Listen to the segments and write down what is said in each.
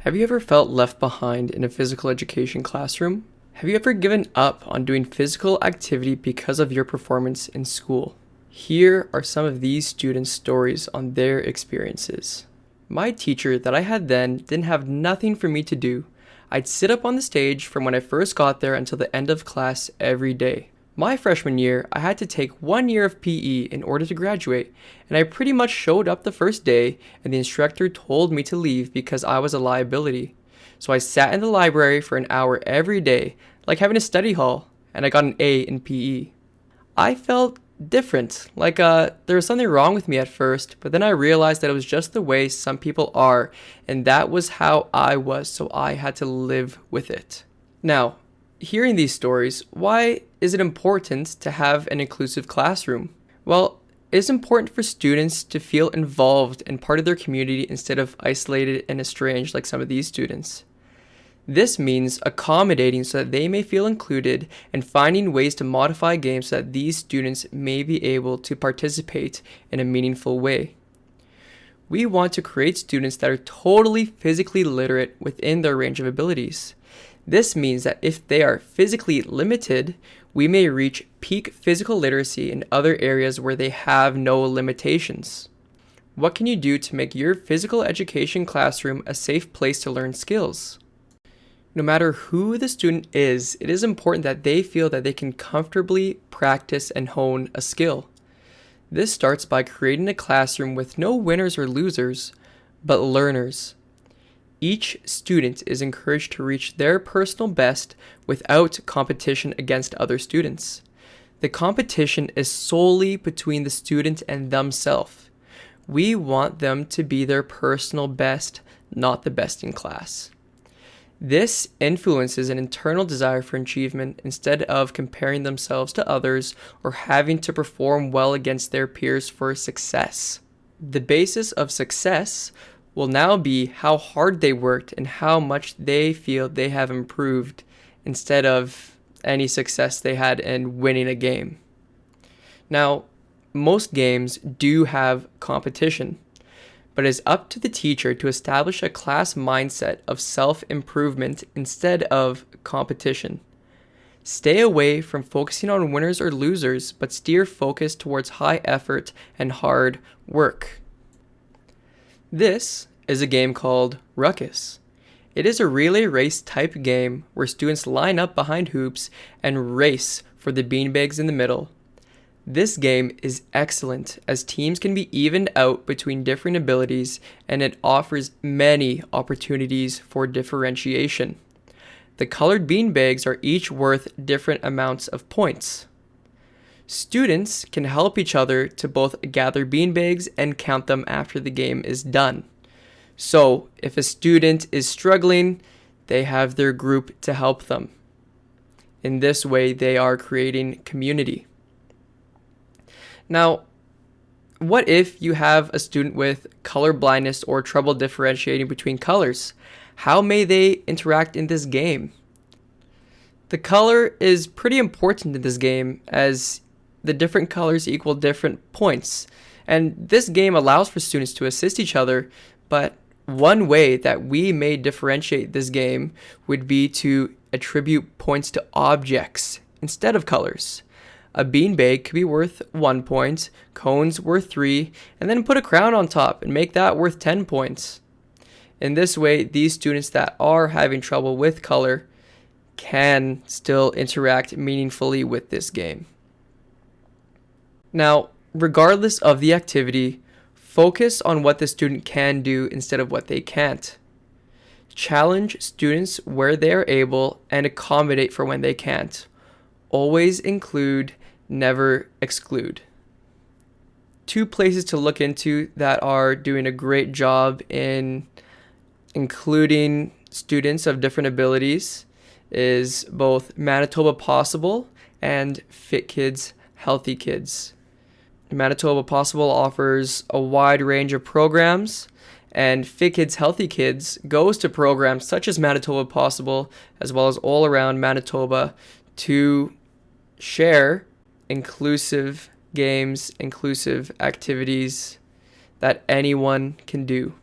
Have you ever felt left behind in a physical education classroom? Have you ever given up on doing physical activity because of your performance in school? Here are some of these students' stories on their experiences. My teacher that I had then didn't have nothing for me to do. I'd sit up on the stage from when I first got there until the end of class every day. My freshman year, I had to take 1 year of PE in order to graduate, and I pretty much showed up the first day, and the instructor told me to leave because I was a liability. So I sat in the library for an hour every day, like having a study hall, and I got an A in PE. I felt different, like there was something wrong with me at first, but then I realized that it was just the way some people are, and that was how I was, so I had to live with it. Now, hearing these stories, why is it important to have an inclusive classroom? Well, it's important for students to feel involved and part of their community instead of isolated and estranged like some of these students. This means accommodating so that they may feel included and finding ways to modify games so that these students may be able to participate in a meaningful way. We want to create students that are totally physically literate within their range of abilities. This means that if they are physically limited, we may reach peak physical literacy in other areas where they have no limitations. What can you do to make your physical education classroom a safe place to learn skills? No matter who the student is, it is important that they feel that they can comfortably practice and hone a skill. This starts by creating a classroom with no winners or losers, but learners. Each student is encouraged to reach their personal best without competition against other students. The competition is solely between the student and themselves. We want them to be their personal best, not the best in class. This influences an internal desire for achievement instead of comparing themselves to others or having to perform well against their peers for success. The basis of success will now be how hard they worked and how much they feel they have improved instead of any success they had in winning a game. Now, most games do have competition, but it is up to the teacher to establish a class mindset of self-improvement instead of competition. Stay away from focusing on winners or losers, but steer focus towards high effort and hard work. This is a game called Ruckus. It is a relay race type game where students line up behind hoops and race for the beanbags in the middle. This game is excellent as teams can be evened out between different abilities and it offers many opportunities for differentiation. The colored beanbags are each worth different amounts of points. Students can help each other to both gather beanbags and count them after the game is done. So, if a student is struggling, they have their group to help them. In this way, they are creating community. Now, what if you have a student with color blindness or trouble differentiating between colors? How may they interact in this game? The color is pretty important in this game as the different colors equal different points. And this game allows for students to assist each other, but one way that we may differentiate this game would be to attribute points to objects instead of colors. A beanbag could be worth 1 point, cones worth 3, and then put a crown on top and make that worth 10 points. In this way, these students that are having trouble with color can still interact meaningfully with this game. Now, regardless of the activity, focus on what the student can do instead of what they can't. Challenge students where they are able and accommodate for when they can't. Always include, never exclude. 2 places to look into that are doing a great job in including students of different abilities is both Manitoba Possible and FitKitdsHealthyKids. Manitoba Possible offers a wide range of programs, and FitKitdsHealthyKids goes to programs such as Manitoba Possible as well as all around Manitoba to share inclusive games, inclusive activities that anyone can do.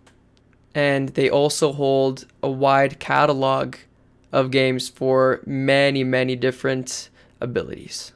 And they also hold a wide catalog of games for many, many different abilities.